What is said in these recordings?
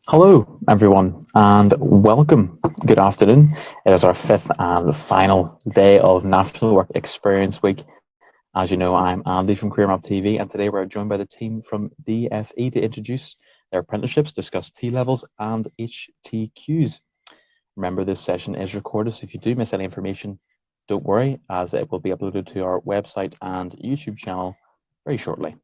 Hello, everyone, and welcome. Good afternoon. It is our fifth and final day of National Work Experience Week. As you know, I'm Andy from CareerMap TV, and today we're joined by the team from DFE to introduce their apprenticeships, discuss T-levels and HTQs. Remember, this session is recorded, so if you do miss any information, don't worry, as it will be uploaded to our website and YouTube channel very shortly.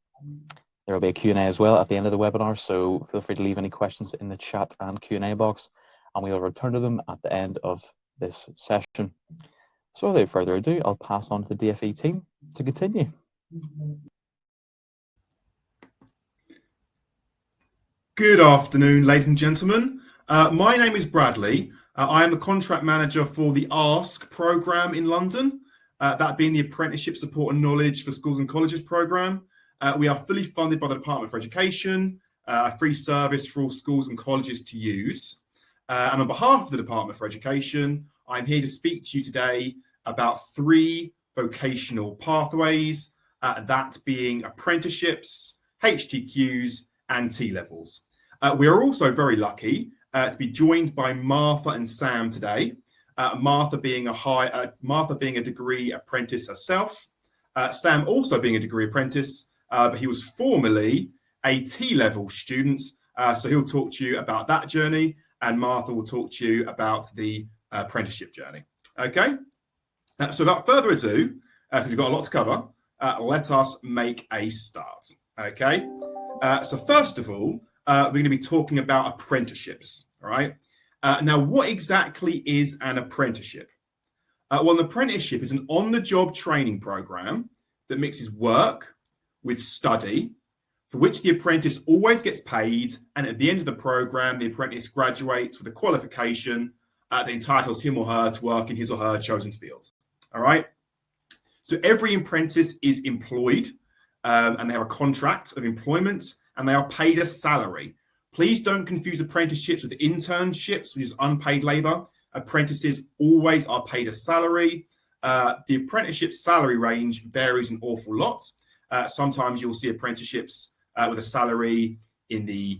There will be a Q&A as well at the end of the webinar, so feel free to leave any questions in the chat and Q&A box, and we will return to them at the end of this session. So without further ado, I'll pass on to the DFE team to continue. Good afternoon, ladies and gentlemen. My name is Bradley. I am the contract manager for the ASK programme in London, that being the Apprenticeship Support and Knowledge for Schools and Colleges programme. We are fully funded by the Department for Education, a free service for all schools and colleges to use. And on behalf of the Department for Education, I'm here to speak to you today about 3 vocational pathways, that being apprenticeships, HTQs, and T-levels. We are also very lucky to be joined by Martha and Sam today. Martha being a degree apprentice herself, Sam also being a degree apprentice, but he was formerly a T-level student, so he'll talk to you about that journey, and Martha will talk to you about the apprenticeship journey. Okay, so without further ado, because we've got a lot to cover, let us make a start. Okay, so first of all, we're going to be talking about apprenticeships. All right, now what exactly is an apprenticeship? Well, an apprenticeship is an on-the-job training program that mixes work with study, for which the apprentice always gets paid, and at the end of the program, the apprentice graduates with a qualification that entitles him or her to work in his or her chosen field. All right. So every apprentice is employed, and they have a contract of employment, and they are paid a salary. Please don't confuse apprenticeships with internships, which is unpaid labor. Apprentices always are paid a salary. The apprenticeship salary range varies an awful lot. Sometimes you'll see apprenticeships with a salary in the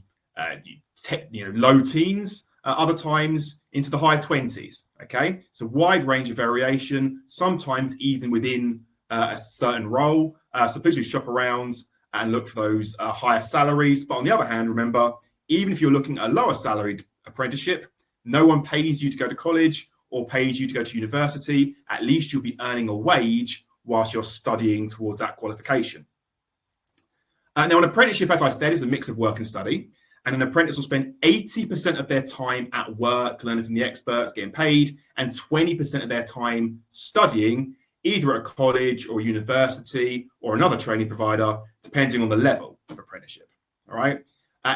low teens, other times into the high 20s. Okay, so wide range of variation, sometimes even within a certain role. So please do shop around and look for those higher salaries. But on the other hand, remember, even if you're looking at a lower salaried apprenticeship, no one pays you to go to college or pays you to go to university. At least you'll be earning a wage whilst you're studying towards that qualification. Now, an apprenticeship, as I said, is a mix of work and study. And an apprentice will spend 80% of their time at work, learning from the experts, getting paid, and 20% of their time studying, either at a college or university or another training provider, depending on the level of apprenticeship. All right.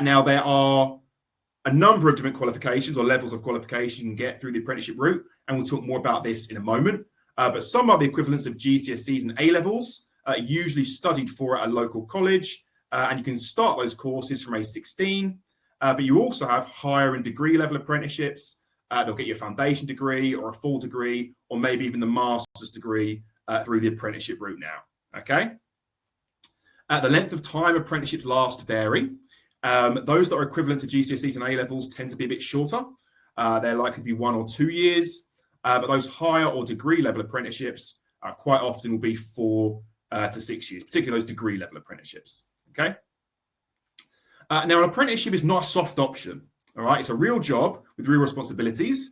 Now, there are a number of different qualifications or levels of qualification you can get through the apprenticeship route, and we'll talk more about this in a moment. But some are the equivalents of GCSEs and A-levels, usually studied for at a local college, and you can start those courses from age 16. But you also have higher and degree level apprenticeships. They'll get you a foundation degree or a full degree, or maybe even the master's degree through the apprenticeship route now. Okay. The length of time apprenticeships last vary. Those that are equivalent to GCSEs and A-levels tend to be a bit shorter. They're likely to be 1 or 2 years. But those higher or degree level apprenticeships quite often will be 4 to 6 years, particularly those degree level apprenticeships. Okay. Now, an apprenticeship is not a soft option. All right. It's a real job with real responsibilities.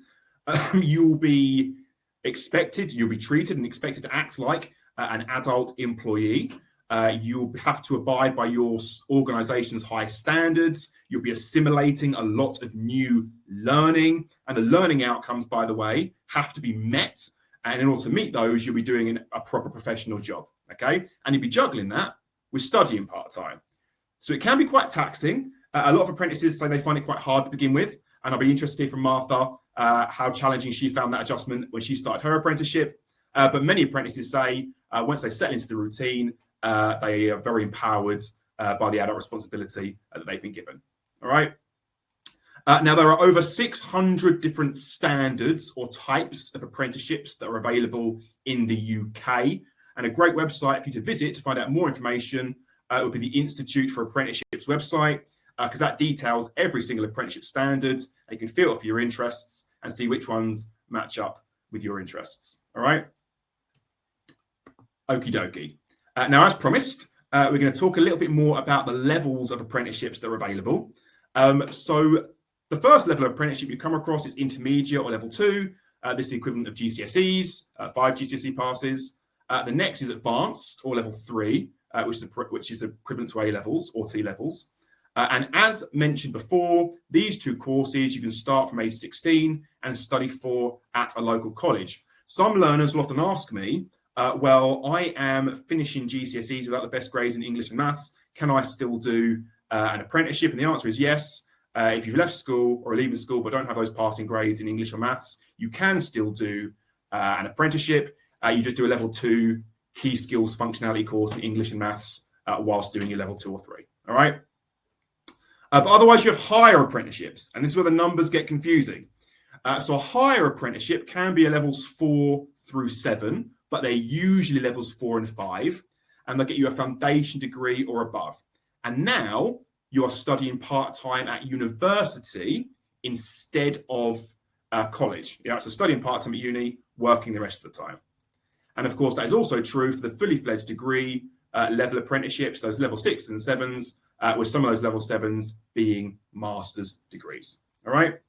You'll be treated and expected to act like an adult employee. You'll have to abide by your organization's high standards. You'll be assimilating a lot of new learning, and the learning outcomes, by the way, have to be met. And in order to meet those, you'll be doing a proper professional job. Okay. And you'll be juggling that with studying part-time. So it can be quite taxing. A lot of apprentices say they find it quite hard to begin with. And I'll be interested to hear from Martha how challenging she found that adjustment when she started her apprenticeship. But many apprentices say once they settle into the routine, they are very empowered by the adult responsibility that they've been given. All right. Now, there are over 600 different standards or types of apprenticeships that are available in the UK. And a great website for you to visit to find out more information would be the Institute for Apprenticeships website. because that details every single apprenticeship standard. You can filter for your interests and see which ones match up with your interests. All right. Okie dokie. Now, as promised, we're going to talk a little bit more about the levels of apprenticeships that are available. So the first level of apprenticeship you come across is intermediate or level 2. This is the equivalent of GCSEs, 5 GCSE passes. The next is advanced or level 3, which is equivalent to A levels or T levels. And as mentioned before, these two courses you can start from age 16 and study for at a local college. Some learners will often ask me, well, I am finishing GCSEs without the best grades in English and maths. Can I still do an apprenticeship? And the answer is yes. If you've left school or are leaving school but don't have those passing grades in English or maths, you can still do an apprenticeship. You just do a level 2 key skills functionality course in English and maths whilst doing your level 2 or 3. All right. But otherwise, you have higher apprenticeships, and this is where the numbers get confusing. So a higher apprenticeship can be a levels 4 through 7, but they're usually levels 4 and 5, and they'll get you a foundation degree or above. And now you are studying part-time at university instead of college. So studying part-time at uni, working the rest of the time. And of course, that is also true for the fully fledged degree level apprenticeships, those level 6 and 7s, with some of those level 7s being master's degrees. All right.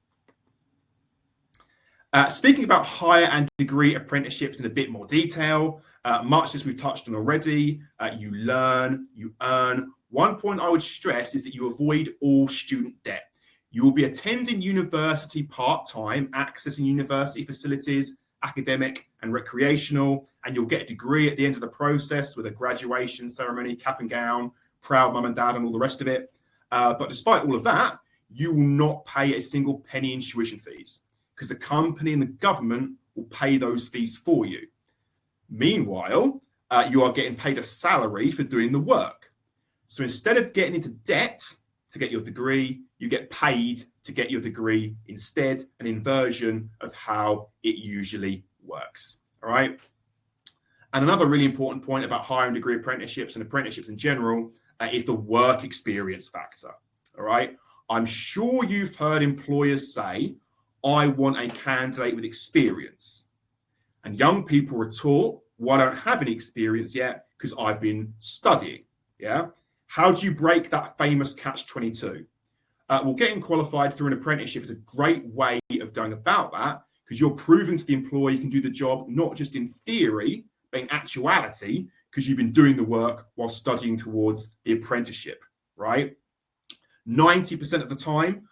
Speaking about higher and degree apprenticeships in a bit more detail, much as we've touched on already, you learn, you earn. One point I would stress is that you avoid all student debt. You will be attending university part-time, accessing university facilities, academic and recreational, and you'll get a degree at the end of the process with a graduation ceremony, cap and gown, proud mum and dad, and all the rest of it. But despite all of that, you will not pay a single penny in tuition fees because the company and the government will pay those fees for you. Meanwhile, you are getting paid a salary for doing the work. So instead of getting into debt to get your degree, you get paid to get your degree instead, an inversion of how it usually works. All right. And another really important point about higher and degree apprenticeships and apprenticeships in general is the work experience factor. All right. I'm sure you've heard employers say, I want a candidate with experience. And young people retort, well, I don't have any experience yet because I've been studying. Yeah. How do you break that famous catch-22? Well, getting qualified through an apprenticeship is a great way of going about that because you're proving to the employer you can do the job, not just in theory, but in actuality, because you've been doing the work while studying towards the apprenticeship, right? 90% of the time,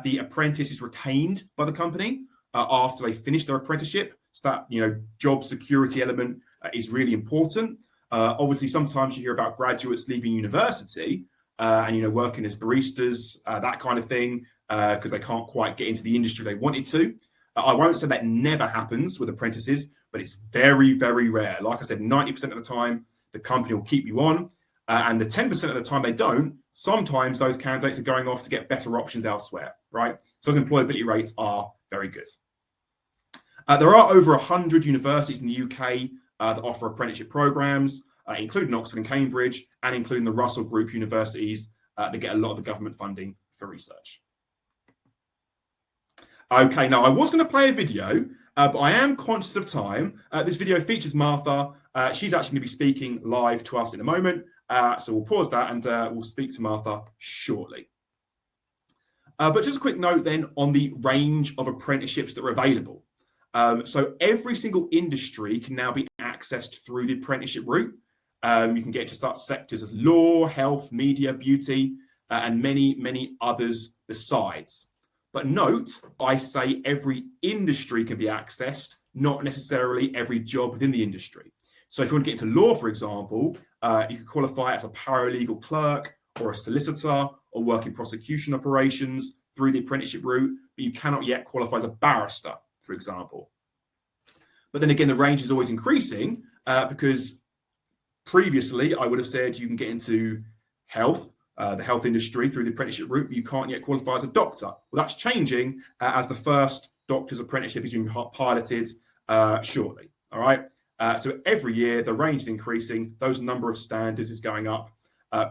the apprentice is retained by the company after they finish their apprenticeship. So that, job security element is really important. Obviously, sometimes you hear about graduates leaving university and, working as baristas, that kind of thing, because they can't quite get into the industry they wanted to. I won't say that never happens with apprentices, but it's very, very rare. Like I said, 90% of the time, the company will keep you on. And the 10% of the time they don't, sometimes those candidates are going off to get better options elsewhere, right? So those employability rates are very good. There are over 100 universities in the UK that offer apprenticeship programs, including Oxford and Cambridge, and including the Russell Group universities that get a lot of the government funding for research. Okay, now I was going to play a video, but I am conscious of time. This video features Martha. She's actually going to be speaking live to us in a moment. So we'll pause that and we'll speak to Martha shortly. But just a quick note then on the range of apprenticeships that are available. So every single industry can now be accessed through the apprenticeship route. You can get to such sectors as law, health, media, beauty, and many, many others besides. But note, I say every industry can be accessed, not necessarily every job within the industry. So if you want to get into law, for example, you can qualify as a paralegal clerk or a solicitor or work in prosecution operations through the apprenticeship route, but you cannot yet qualify as a barrister, for example. But then again, the range is always increasing because previously I would have said you can get into health, the health industry through the apprenticeship route, but you can't yet qualify as a doctor. Well, that's changing as the first doctor's apprenticeship is being piloted shortly. All right. So every year the range is increasing. Those number of standards is going up.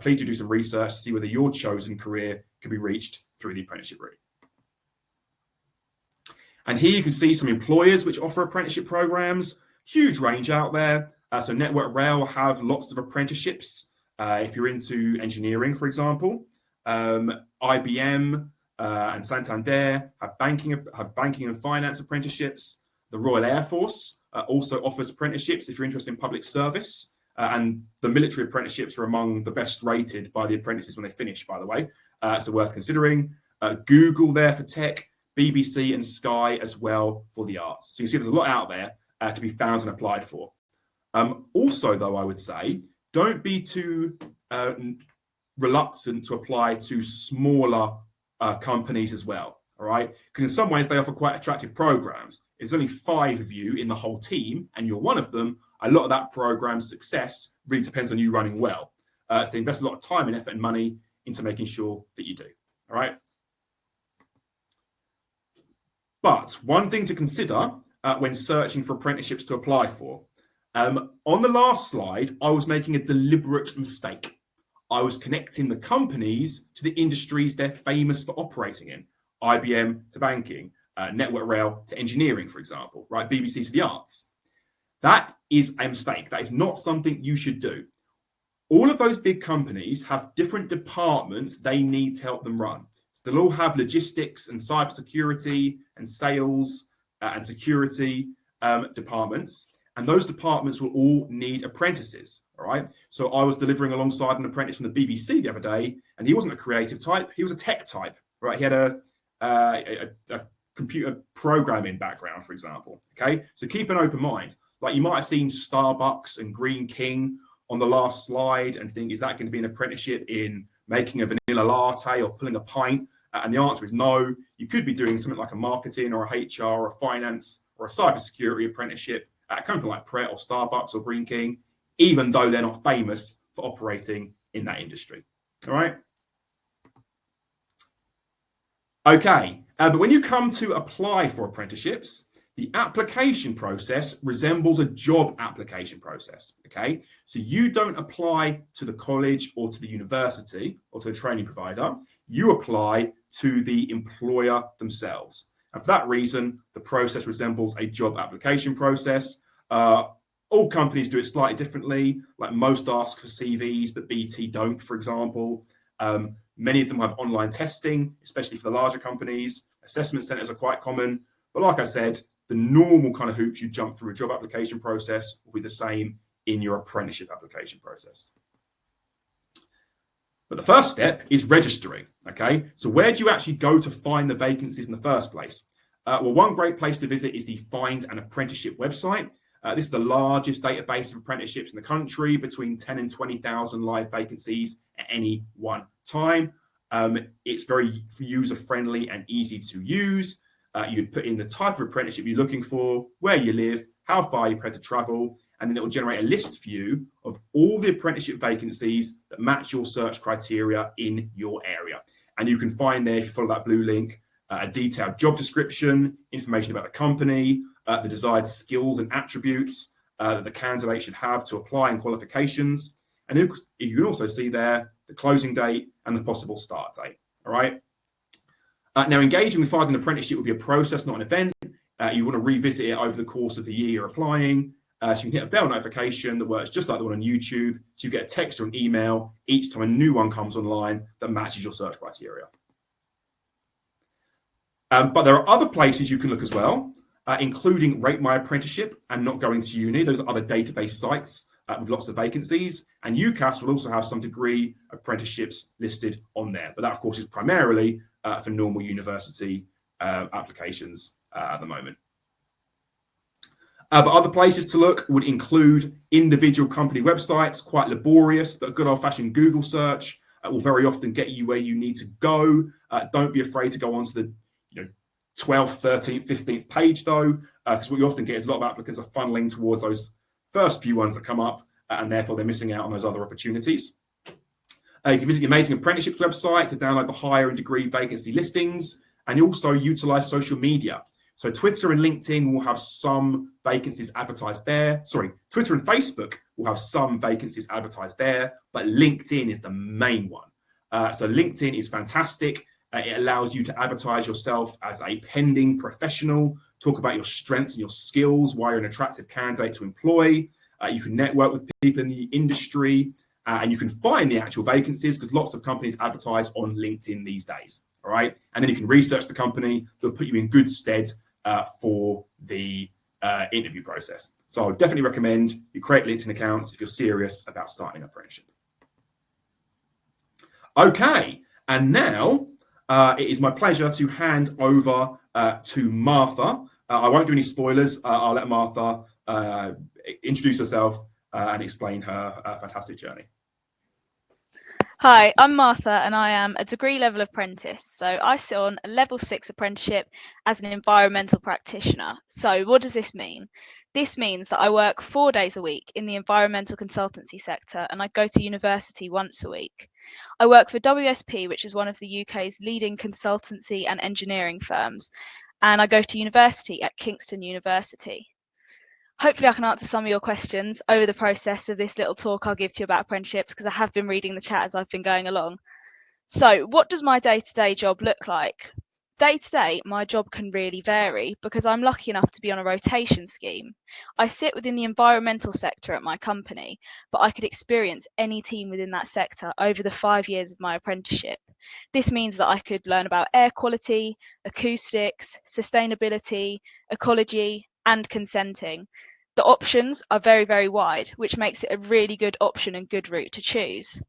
Please do some research to see whether your chosen career can be reached through the apprenticeship route. And here you can see some employers which offer apprenticeship programs, huge range out there. So Network Rail have lots of apprenticeships. If you're into engineering, for example, IBM and Santander have banking and finance apprenticeships. The Royal Air Force also offers apprenticeships if you're interested in public service. And the military apprenticeships are among the best rated by the apprentices when they finish, by the way. So worth considering. Google there for tech, BBC and Sky as well for the arts. So you see there's a lot out there to be found and applied for. Also, though, I would say, don't be too reluctant to apply to smaller companies as well, all right? Because in some ways, they offer quite attractive programs. There's only 5 of you in the whole team, and you're one of them. A lot of that program's success really depends on you running well. So they invest a lot of time and effort and money into making sure that you do, all right? But one thing to consider when searching for apprenticeships to apply for. On the last slide, I was making a deliberate mistake. I was connecting the companies to the industries they're famous for operating in. IBM to banking, Network Rail to engineering, for example, right? BBC to the arts. That is a mistake. That is not something you should do. All of those big companies have different departments they need to help them run. So they'll all have logistics and cybersecurity and sales and security departments. And those departments will all need apprentices, all right? So I was delivering alongside an apprentice from the BBC the other day, and he wasn't a creative type. He was a tech type, right? He had a computer programming background, for example, okay? So keep an open mind. Like you might have seen Starbucks and Green King on the last slide and think, is that going to be an apprenticeship in making a vanilla latte or pulling a pint? And the answer is no. You could be doing something like a marketing or a HR or a finance or a cybersecurity apprenticeship at a company like Pret or Starbucks or Green King, even though they're not famous for operating in that industry. All right. Okay. But when you come to apply for apprenticeships, the application process resembles a job application process. Okay. So you don't apply to the college or to the university or to the training provider. You apply to the employer themselves. And for that reason, the process resembles a job application process. All companies do it slightly differently. Like most ask for CVs, but BT don't, for example. Many of them have online testing, especially for the larger companies. Assessment centers are quite common. But like I said, the normal kind of hoops you jump through a job application process will be the same in your apprenticeship application process. But the first step is registering, okay? So where do you actually go to find the vacancies in the first place? Well, one great place to visit is the Find an Apprenticeship website. This is the largest database of apprenticeships in the country, between 10 and 20,000 live vacancies at any one time. It's very user-friendly and easy to use. You'd put in the type of apprenticeship you're looking for, where you live, how far you're prepared to travel, and then it will generate a list for you of all the apprenticeship vacancies that match your search criteria in your area. And you can find there, if you follow that blue link, a detailed job description, information about the company, the desired skills and attributes that the candidate should have to apply, and qualifications. And you can also see there the closing date and the possible start date. All right. Now, engaging with finding an apprenticeship would be a process, not an event. You want to revisit it over the course of the year you're applying. So you can get a bell notification that works just like the one on YouTube. So you get a text or an email each time a new one comes online that matches your search criteria. But there are other places you can look as well, including Rate My Apprenticeship and Not Going to Uni. Those are other database sites with lots of vacancies. And UCAS will also have some degree apprenticeships listed on there. But that, of course, is primarily for normal university applications at the moment. But other places to look would include individual company websites, quite laborious, but a good old-fashioned Google search will very often get you where you need to go. Don't be afraid to go onto the 12th, 13th, 15th page, though, because what you often get is a lot of applicants are funneling towards those first few ones that come up, and therefore they're missing out on those other opportunities. You can visit the Amazing Apprenticeships website to download the higher and degree vacancy listings, and you also utilize social media. So Twitter and LinkedIn will have some vacancies advertised there. Sorry, Twitter and Facebook will have some vacancies advertised there, but LinkedIn is the main one. So LinkedIn is fantastic. It allows you to advertise yourself as a pending professional, talk about your strengths and your skills, why you're an attractive candidate to employ. You can network with people in the industry, and you can find the actual vacancies because lots of companies advertise on LinkedIn these days. All right. And then you can research the company. They'll put you in good stead for the interview process. So I would definitely recommend you create LinkedIn accounts if you're serious about starting an apprenticeship. Okay. And now it is my pleasure to hand over to Martha. I won't do any spoilers. I'll let Martha introduce herself and explain her fantastic journey. Hi, I'm Martha and I am a degree level apprentice. So I sit on a level 6 apprenticeship as an environmental practitioner. So what does this mean? This means that I work 4 days a week in the environmental consultancy sector and I go to university once a week. I work for WSP, which is one of the UK's leading consultancy and engineering firms, and I go to university at Kingston University. Hopefully I can answer some of your questions over the process of this little talk I'll give to you about apprenticeships, because I have been reading the chat as I've been going along. So what does my day-to-day job look like? Day-to-day, my job can really vary because I'm lucky enough to be on a rotation scheme. I sit within the environmental sector at my company, but I could experience any team within that sector over the 5 years of my apprenticeship. This means that I could learn about air quality, acoustics, sustainability, ecology, and consenting. The options are very, very wide, which makes it a really good option and good route to choose.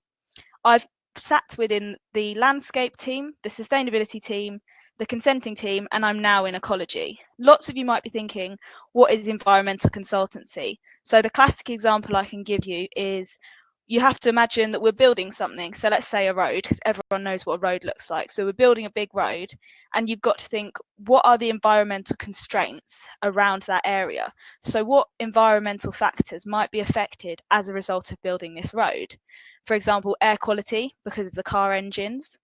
I've sat within the landscape team, the sustainability team, the consenting team, and I'm now in ecology. Lots of you might be thinking, what is environmental consultancy? So the classic example I can give you is you have to imagine that we're building something. So let's say a road, because everyone knows what a road looks like. So we're building a big road, and you've got to think, what are the environmental constraints around that area? So what environmental factors might be affected as a result of building this road? For example, air quality because of the car engines.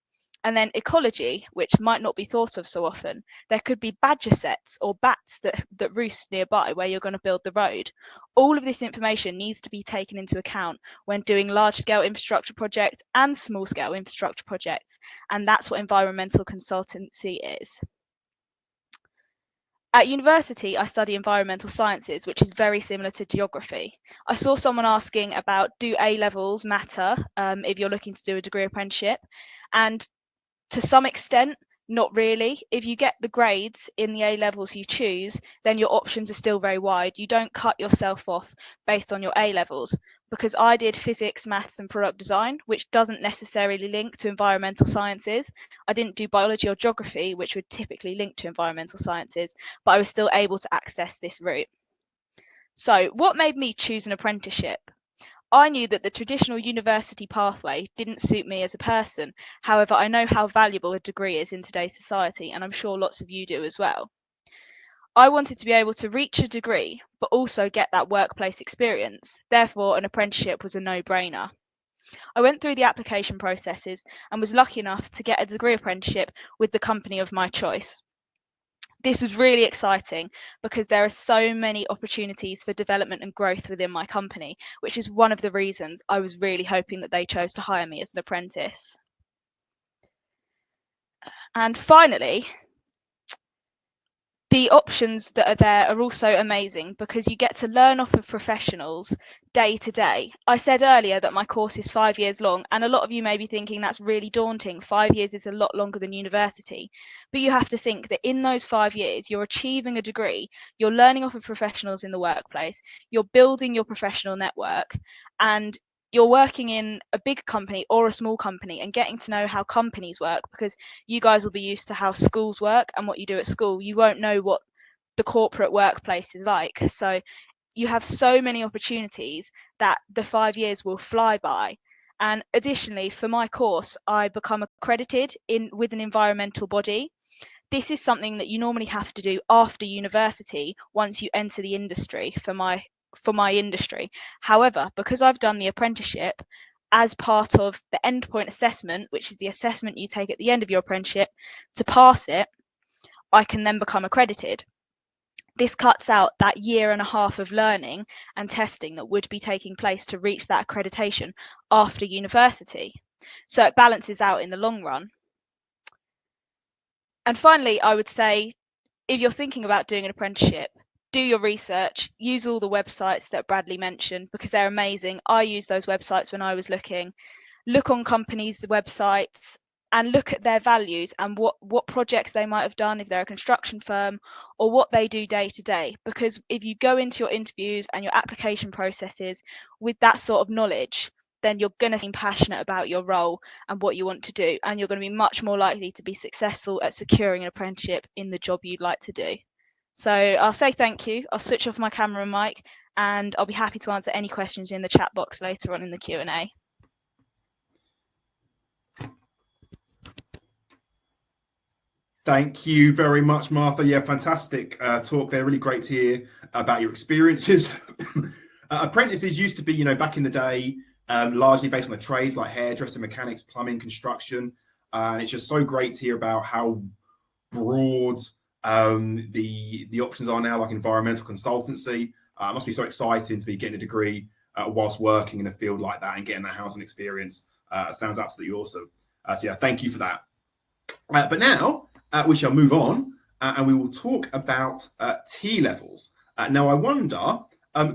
And then ecology, which might not be thought of so often. There could be badger sets or bats that roost nearby where you're going to build the road. All of this information needs to be taken into account when doing large-scale infrastructure projects and small-scale infrastructure projects. And that's what environmental consultancy is. At university, I study environmental sciences, which is very similar to geography. I saw someone asking about, do A-levels matter if you're looking to do a degree apprenticeship? And to some extent, not really. If you get the grades in the A-levels you choose, then your options are still very wide. You don't cut yourself off based on your A-levels, because I did physics, maths and product design, which doesn't necessarily link to environmental sciences. I didn't do biology or geography, which would typically link to environmental sciences, but I was still able to access this route. So what made me choose an apprenticeship? I knew that the traditional university pathway didn't suit me as a person. However, I know how valuable a degree is in today's society, and I'm sure lots of you do as well. I wanted to be able to reach a degree, but also get that workplace experience. Therefore, an apprenticeship was a no-brainer. I went through the application processes and was lucky enough to get a degree apprenticeship with the company of my choice. This was really exciting because there are so many opportunities for development and growth within my company, which is one of the reasons I was really hoping that they chose to hire me as an apprentice. And finally, the options that are there are also amazing because you get to learn off of professionals day to day. I said earlier that my course is 5 years long, and a lot of you may be thinking that's really daunting. 5 years is a lot longer than university. But you have to think that in those 5 years, you're achieving a degree, you're learning off of professionals in the workplace, you're building your professional network, and you're working in a big company or a small company and getting to know how companies work, because you guys will be used to how schools work and what you do at school. You won't know what the corporate workplace is like. So you have so many opportunities that the 5 years will fly by. And additionally, for my course, I become accredited with an environmental body. This is something that you normally have to do after university once you enter the industry for my industry. However, because I've done the apprenticeship as part of the endpoint assessment, which is the assessment you take at the end of your apprenticeship, to pass it, I can then become accredited. This cuts out that 1.5 years of learning and testing that would be taking place to reach that accreditation after university. So it balances out in the long run. And finally, I would say, if you're thinking about doing an apprenticeship, do your research, use all the websites that Bradley mentioned because they're amazing. I used those websites when I was looking. Look on companies' websites and look at their values and what projects they might have done if they're a construction firm, or what they do day to day. Because if you go into your interviews and your application processes with that sort of knowledge, then you're going to seem passionate about your role and what you want to do, and you're going to be much more likely to be successful at securing an apprenticeship in the job you'd like to do. So I'll say thank you. I'll switch off my camera and mic, and I'll be happy to answer any questions in the chat box later on in the Q&A. Thank you very much, Martha. Yeah, fantastic talk there. Really great to hear about your experiences. Apprentices used to be, back in the day, largely based on the trades like hairdressing, mechanics, plumbing, construction. And it's just so great to hear about how broad the options are now, like environmental consultancy. It must be so exciting to be getting a degree whilst working in a field like that and getting that housing experience. Sounds absolutely awesome. So yeah, thank you for that. But now we shall move on and we will talk about T-levels. Now I wonder,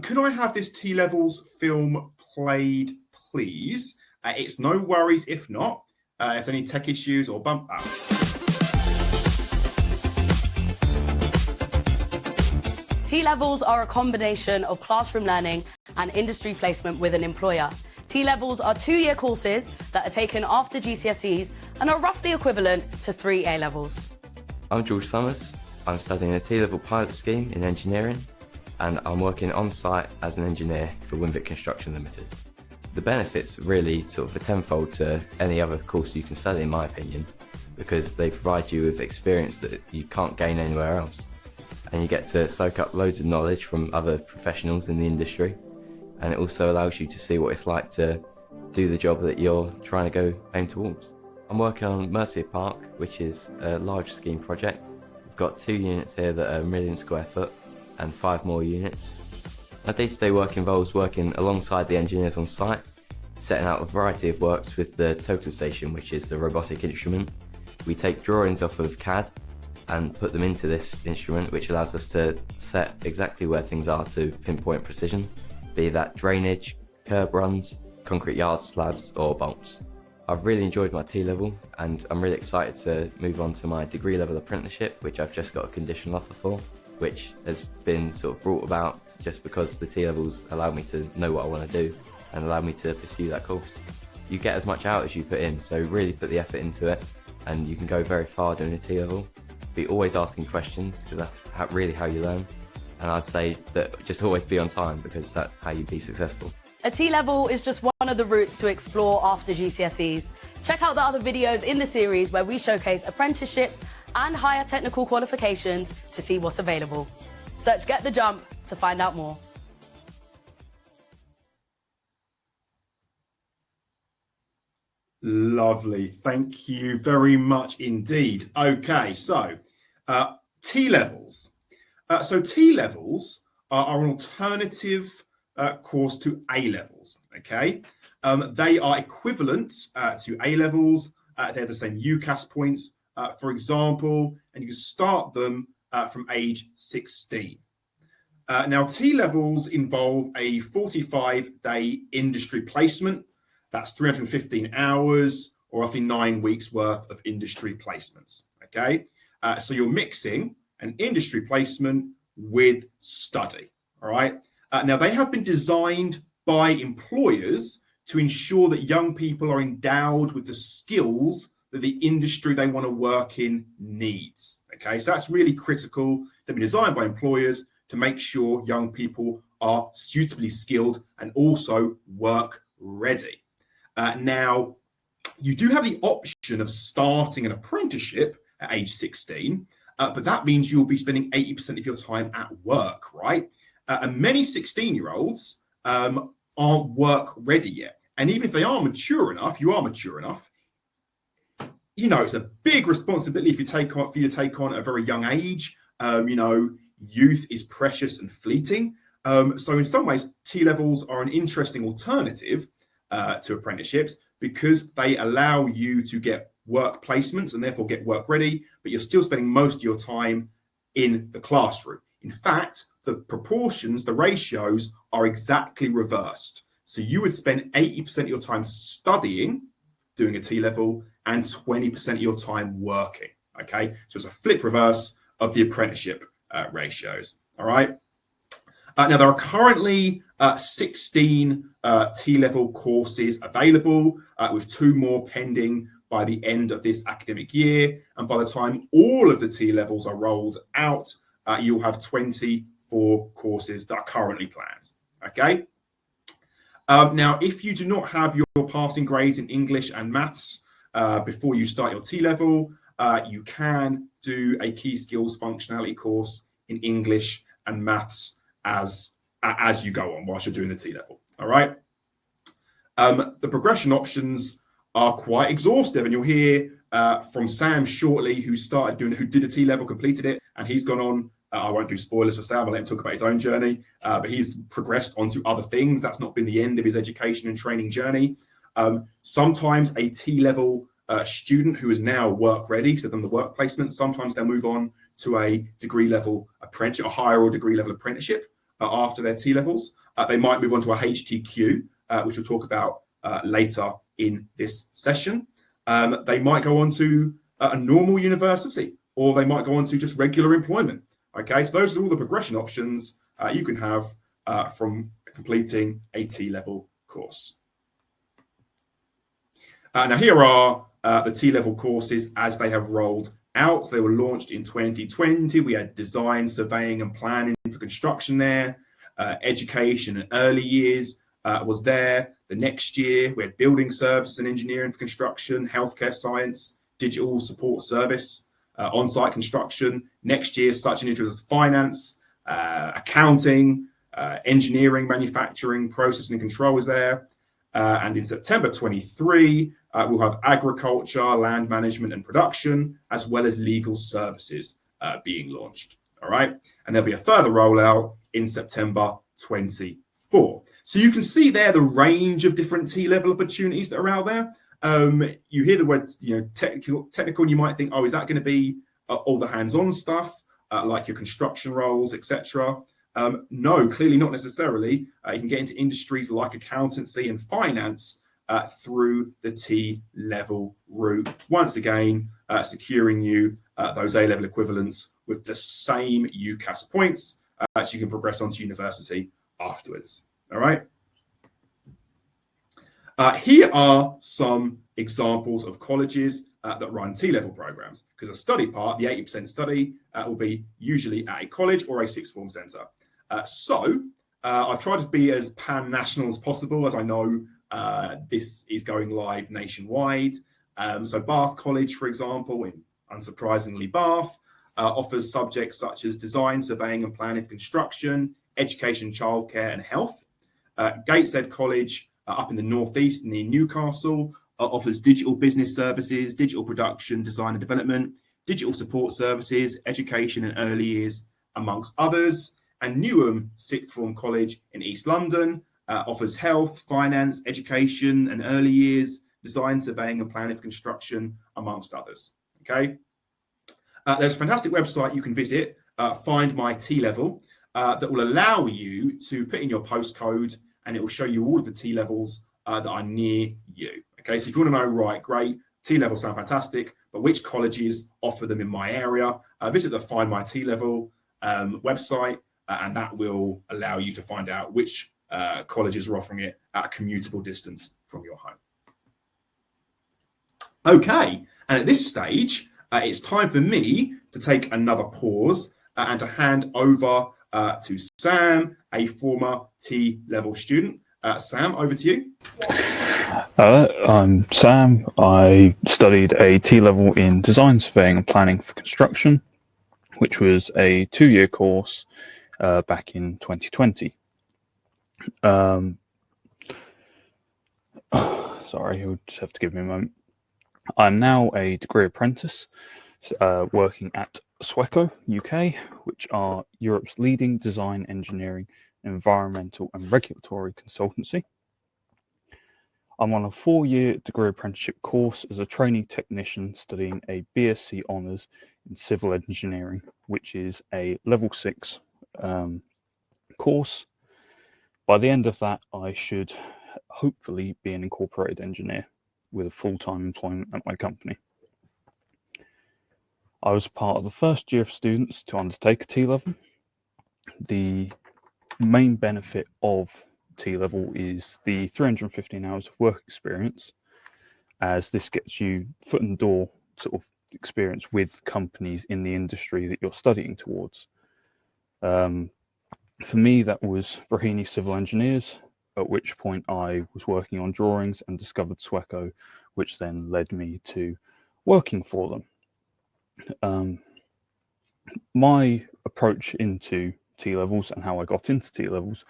could I have this T-levels film played, please? It's no worries if not, if any tech issues or bump out. T-levels are a combination of classroom learning and industry placement with an employer. T-levels are 2-year courses that are taken after GCSEs and are roughly equivalent to 3 A-levels. I'm George Summers. I'm studying a T-level pilot scheme in engineering, and I'm working on site as an engineer for Winvic Construction Limited. The benefits really sort of are tenfold to any other course you can study, in my opinion, because they provide you with experience that you can't gain anywhere else. And you get to soak up loads of knowledge from other professionals in the industry, and it also allows you to see what it's like to do the job that you're trying to go aim towards. I'm working on Mercia Park, which is a large scheme project. We've got 2 units here that are 1 million square foot and 5 more units. My day-to-day work involves working alongside the engineers on site, setting out a variety of works with the total station, which is the robotic instrument. We take drawings off of CAD and put them into this instrument, which allows us to set exactly where things are to pinpoint precision, be that drainage, curb runs, concrete yard slabs or bolts. I've really enjoyed my T-level and I'm really excited to move on to my degree level apprenticeship, which I've just got a conditional offer for, which has been sort of brought about just because the T-levels allow me to know what I want to do and allow me to pursue that course. You get as much out as you put in, so really put the effort into it and you can go very far doing a T-level. Be always asking questions because that's really how you learn, and I'd say that just always be on time because that's how you be successful. A T-level is just one of the routes to explore after GCSEs. Check out the other videos in the series where we showcase apprenticeships and higher technical qualifications to see what's available. Search Get the Jump to find out more. Lovely. Thank you very much indeed. Okay, so T-levels. So T-levels are an alternative course to A-levels, okay? They are equivalent to A-levels. They're the same UCAS points, for example, and you start them from age 16. Now, T-levels involve a 45-day industry placement. That's 315 hours or roughly 9 weeks worth of industry placements, okay? So you're mixing an industry placement with study, all right? Now, they have been designed by employers to ensure that young people are endowed with the skills that the industry they want to work in needs, okay? So that's really critical. They've been designed by employers to make sure young people are suitably skilled and also work ready. Now, you do have the option of starting an apprenticeship at age 16, but that means you'll be spending 80% of your time at work, right? And many 16-year-olds aren't work ready yet. And even if they are mature enough, you are mature enough, it's a big responsibility for you to take on at a very young age. Youth is precious and fleeting. So in some ways, T-levels are an interesting alternative to apprenticeships, because they allow you to get work placements and therefore get work ready, but you're still spending most of your time in the classroom. In fact, the proportions, the ratios are exactly reversed. So you would spend 80% of your time studying, doing a T-level, and 20% of your time working, okay? So it's a flip reverse of the apprenticeship ratios, all right? Now, there are currently 16 T-level courses available, with 2 more pending by the end of this academic year. And by the time all of the T-levels are rolled out, you'll have 24 courses that are currently planned, okay? Now, if you do not have your passing grades in English and maths before you start your T-level, you can do a key skills functionality course in English and maths as you go on whilst you're doing the T-level, all right? The progression options are quite exhaustive, and you'll hear from Sam shortly, who did a T-level, completed it, and he's gone on. I won't do spoilers for Sam. I'll let him talk about his own journey, but he's progressed onto other things. That's not been the end of his education and training journey. Sometimes a T-level student who is now work ready, so done the work placement, sometimes they'll move on to a degree level apprenticeship, a higher or degree level apprenticeship after their T-levels. They might move on to a HTQ, which we'll talk about later in this session. They might go on to a normal university, or they might go on to just regular employment. Okay, so those are all the progression options you can have from completing a T-level course. Now, here are the T-level courses as they have rolled out. They were launched in 2020. We had design, surveying, and planning for construction there. Education and early years was there. The next year, we had building services and engineering for construction, healthcare science, digital support service, on-site construction. Next year, such initiatives as finance, accounting, engineering, manufacturing, processing and control is there. And in September 23, we'll have agriculture, land management and production, as well as legal services being launched. All right. And there'll be a further rollout in September 24. So you can see there the range of different T-level opportunities that are out there. You hear the words, technical, and you might think, oh, is that going to be all the hands-on stuff, like your construction roles, etc.? No, clearly not necessarily. You can get into industries like accountancy and finance through the T-level route. Once again, securing you those A-level equivalents with the same UCAS points, so you can progress on to university afterwards. All right. Here are some examples of colleges that run T-level programs, because a study part, the 80% study, will be usually at a college or a sixth form centre. So I've tried to be as pan-national as possible, as I know this is going live nationwide. So Bath College, for example, in unsurprisingly Bath, offers subjects such as design, surveying and planning for construction, education, childcare and health. Gateshead College, up in the northeast near Newcastle, offers digital business services, digital production, design and development, digital support services, education and early years, amongst others. And Newham Sixth Form College in East London offers health, finance, education and early years, design, surveying and planning for construction, amongst others. Okay. There's a fantastic website you can visit, Find My T-Level, that will allow you to put in your postcode, and it will show you all of the T-levels that are near you. Okay, so if you want to know, right, great, T-levels sound fantastic, but which colleges offer them in my area? Visit the Find My T-Level website, and that will allow you to find out which colleges are offering it at a commutable distance from your home. Okay, and at this stage, it's time for me to take another pause and to hand over to Sam, a former T-level student. Sam, over to you. I'm Sam. I studied a T-level in design, surveying and planning for construction, which was a 2-year course back in 2020. Sorry, you'll just have to give me a moment. I'm now a degree apprentice working at Sweco UK, which are Europe's leading design, engineering, environmental and regulatory consultancy. I'm on a 4-year degree apprenticeship course as a trainee technician studying a BSc Honours in Civil Engineering, which is a level 6 course. By the end of that, I should hopefully be an incorporated engineer with a full-time employment at my company. I was part of the first year of students to undertake a T-level. The main benefit of T-level is the 315 hours of work experience, as this gets you foot in the door sort of experience with companies in the industry that you're studying towards. For me, that was Brahini Civil Engineers, at which point I was working on drawings and discovered Sweco, which then led me to working for them. My approach into T-levels and how I got into T-levels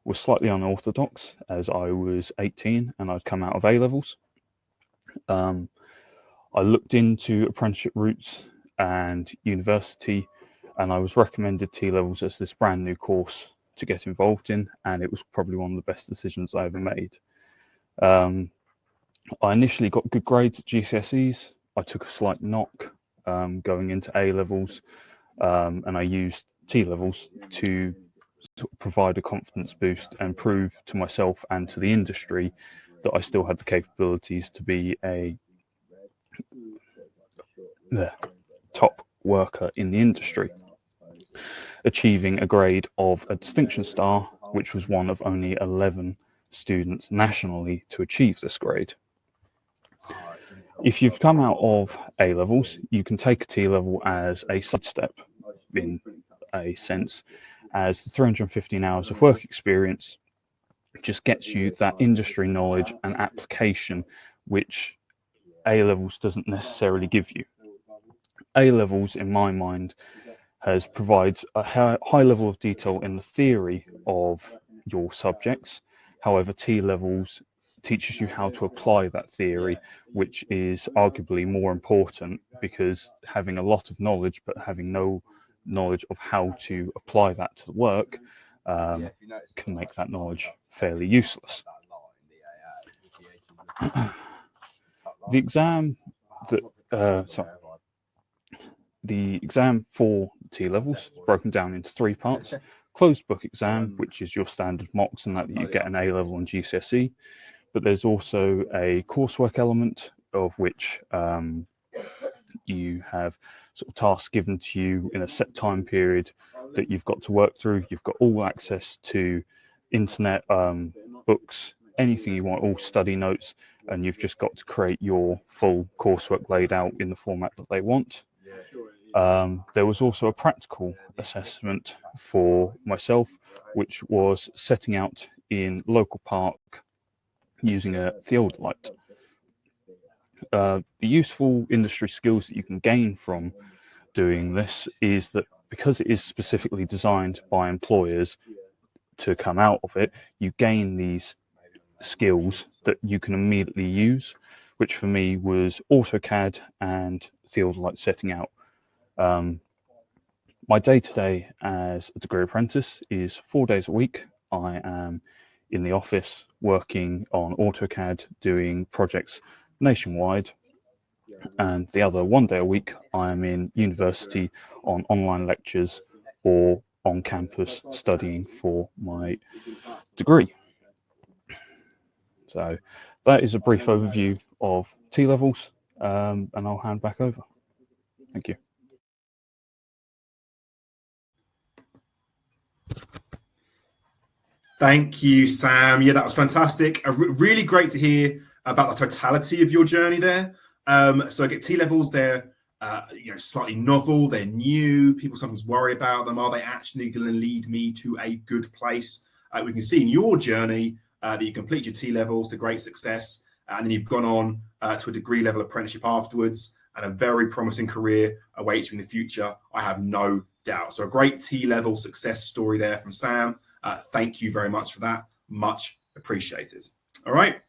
was slightly unorthodox, as I was 18 and I'd come out of A-levels. I looked into apprenticeship routes and university, and I was recommended T-levels as this brand new course to get involved in, and it was probably one of the best decisions I ever made. I initially got good grades at GCSEs. I took a slight knock going into A-levels, and I used T-levels to sort of provide a confidence boost and prove to myself and to the industry that I still had the capabilities to be a top worker in the industry, achieving a grade of a distinction star, which was one of only 11 students nationally to achieve this grade. If you've come out of A-levels, you can take a T-level as a sidestep in a sense, as the 315 hours of work experience just gets you that industry knowledge and application which A-levels doesn't necessarily give you. A-levels, in my mind, provides a high level of detail in the theory of your subjects. However, T-levels teaches you how to apply that theory, which is arguably more important, because having a lot of knowledge but having no knowledge of how to apply that to the work can make that knowledge fairly useless. The exam the exam for T-levels is broken down into 3 parts. Closed book exam, which is your standard mocks and that you get an A-level and GCSE, but there's also a coursework element of which you have sort of tasks given to you in a set time period that you've got to work through. You've got all access to internet, books, anything you want, all study notes, and you've just got to create your full coursework laid out in the format that they want. There was also a practical assessment for myself, which was setting out in local park using a theodolite. The useful industry skills that you can gain from doing this is that because it is specifically designed by employers to come out of it, you gain these skills that you can immediately use, which for me was AutoCAD and theodolite setting out. My day-to-day as a degree apprentice is 4 days a week. I am in the office working on AutoCAD, doing projects nationwide, and the other 1 day a week I am in university on online lectures or on campus studying for my degree. So that is a brief overview of T-levels, and I'll hand back over. Thank you. Thank you, Sam. Yeah, that was fantastic. Really great to hear about the totality of your journey there. So I get T-levels, they're slightly novel, they're new. People sometimes worry about them. Are they actually going to lead me to a good place? We can see in your journey that you complete your T-levels to great success, and then you've gone on to a degree level apprenticeship afterwards, and a very promising career awaits you in the future, I have no doubt. So a great T-level success story there from Sam. Thank you very much for that. Much appreciated. All right.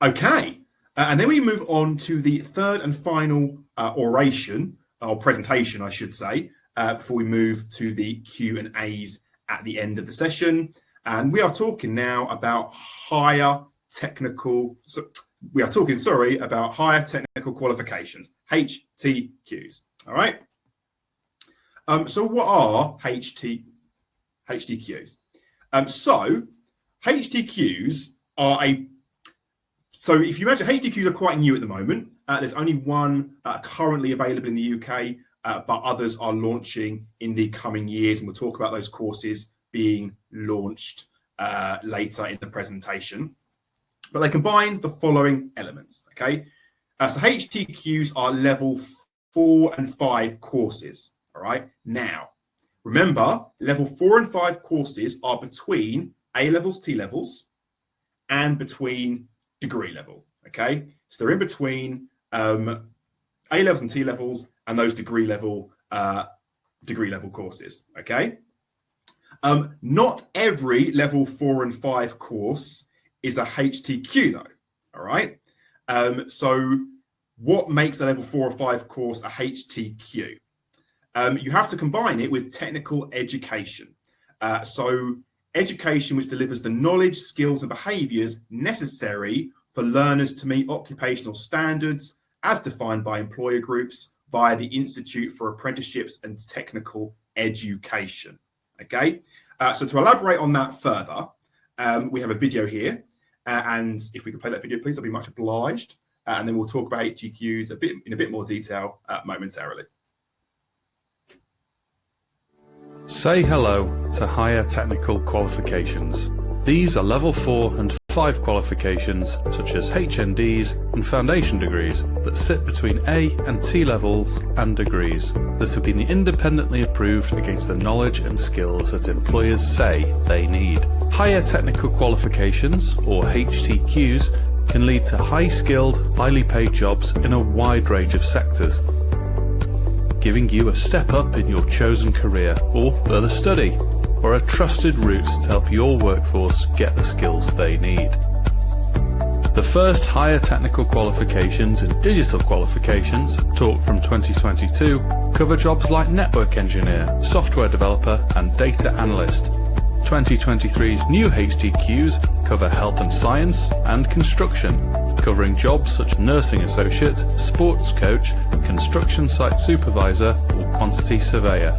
Okay. And then we move on to the third and final oration, or presentation, I should say, before we move to the Q&As at the end of the session. And we are talking now about higher technical. We are talking, about higher technical qualifications, HTQs. All right. So what are HTQs? So HTQs are so if you imagine, HTQs are quite new at the moment. There's only one currently available in the UK, but others are launching in the coming years, and we'll talk about those courses being launched later in the presentation. But they combine the following elements, okay? So HTQs are level 4 and 5 courses, all right? Now, remember, level 4 and 5 courses are between A-levels, T-levels, and between degree level, okay? So they're in between A-levels and T-levels and those degree level courses, okay? Not every level 4 and 5 course is a HTQ though, all right? So what makes a level 4 or 5 course a HTQ? You have to combine it with technical education. So education which delivers the knowledge, skills and behaviours necessary for learners to meet occupational standards as defined by employer groups via the Institute for Apprenticeships and Technical Education. Okay, so to elaborate on that further, we have a video here, and if we could play that video, please, I'd be much obliged. And then we'll talk about HTQs in a bit more detail momentarily. Say hello to higher technical qualifications. These are level 4 and 5 qualifications such as HNDs and foundation degrees that sit between A and T levels and degrees that have been independently approved against the knowledge and skills that employers say they need. Higher technical qualifications, or HTQs, can lead to high-skilled, highly paid jobs in a wide range of sectors, giving you a step up in your chosen career or further study, or a trusted route to help your workforce get the skills they need. The first higher technical qualifications and digital qualifications, taught from 2022, cover jobs like network engineer, software developer and data analyst. 2023's new HTQs cover health and science and construction, covering jobs such as nursing associate, sports coach, construction site supervisor or quantity surveyor.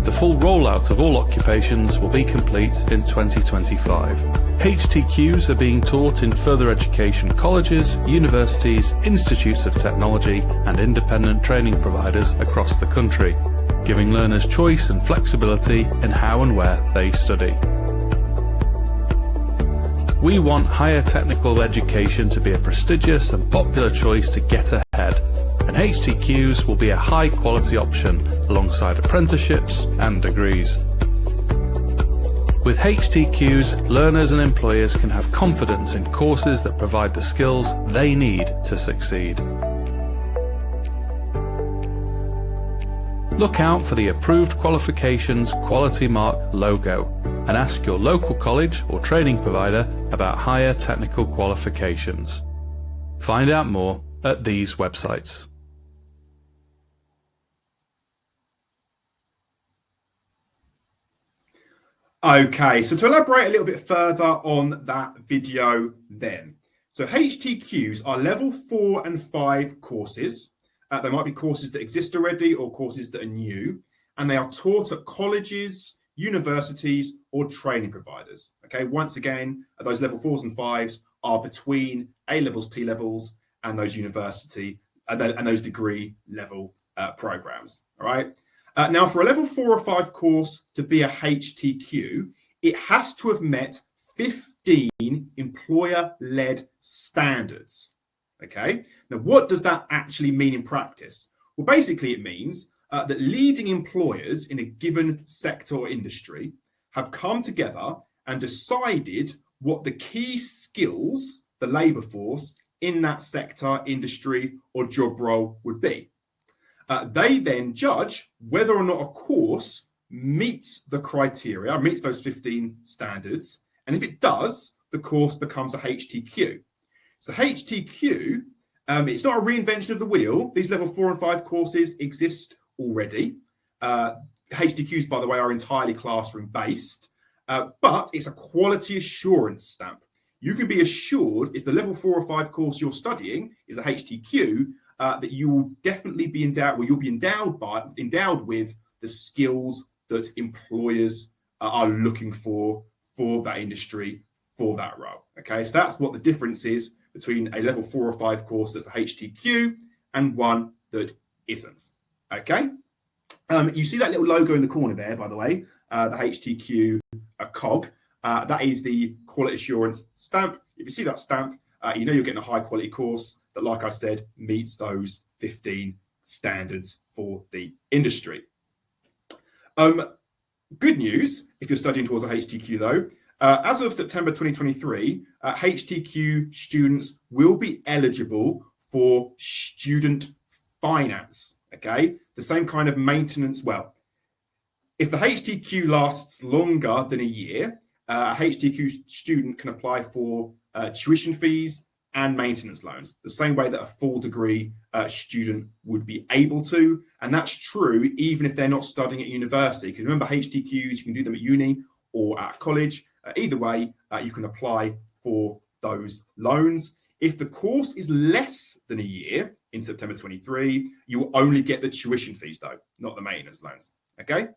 The full rollout of all occupations will be complete in 2025. HTQs are being taught in further education colleges, universities, institutes of technology and independent training providers across the country, giving learners choice and flexibility in how and where they study. We want higher technical education to be a prestigious and popular choice to get ahead, and HTQs will be a high quality option alongside apprenticeships and degrees. With HTQs, learners and employers can have confidence in courses that provide the skills they need to succeed. Look out for the Approved Qualifications Quality Mark logo and ask your local college or training provider about higher technical qualifications. Find out more at these websites. Okay, so to elaborate a little bit further on that video then. So HTQs are level 4 and 5 courses. There might be courses that exist already or courses that are new, and they are taught at colleges, universities, or training providers. Okay, once again, those level 4s and 5s are between A-levels, T-levels, and those university and those degree level programs. All right. Now, for a level 4 or 5 course to be a HTQ, it has to have met 15 employer-led standards. Okay. Now, what does that actually mean in practice? Well, basically, it means that leading employers in a given sector or industry have come together and decided what the key skills the labour force in that sector, industry, or job role would be. They then judge whether or not a course meets the criteria, meets those 15 standards, and if it does, the course becomes a HTQ. So HTQ, it's not a reinvention of the wheel. These level 4 and 5 courses exist already. HTQs, by the way, are entirely classroom based, but it's a quality assurance stamp. you can be assured if the level 4 or 5 course you're studying is a HTQ, that you will definitely be endowed, well, you'll be endowed with the skills that employers are looking for that industry, for that role. Okay, so that's what the difference is between a level 4 or 5 course that's a HTQ and one that isn't. Okay, you see that little logo in the corner there, by the way, the HTQ cog. That is the quality assurance stamp. If you see that stamp, you know you're getting a high quality course that, like I said, meets those 15 standards for the industry. Good news, if you're studying towards a HTQ though, as of September 2023, HTQ students will be eligible for student finance, okay? The same kind of maintenance. Well, if the HTQ lasts longer than a year, a HTQ student can apply for tuition fees and maintenance loans, the same way that a full degree student would be able to. And that's true even if they're not studying at university. Because remember, HTQs, you can do them at uni or at college. Either way, you can apply for those loans. If the course is less than a year in September 23, you will only get the tuition fees though, not the maintenance loans, okay?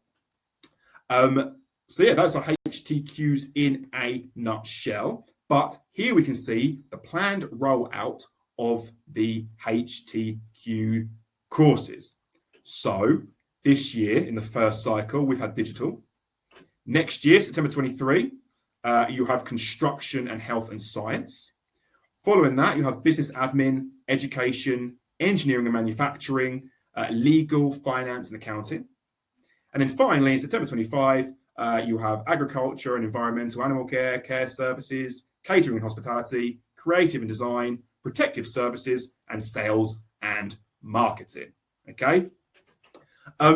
So yeah, those are HTQs in a nutshell. But here we can see the planned rollout of the HTQ courses. So this year, in the first cycle, we've had digital. Next year, September 23, you have construction and health and science. Following that, you have business admin, education, engineering and manufacturing, legal, finance and accounting. And then finally, in September 25, you have agriculture and environmental animal care, care services, catering and hospitality, creative and design, protective services, and sales and marketing. Okay.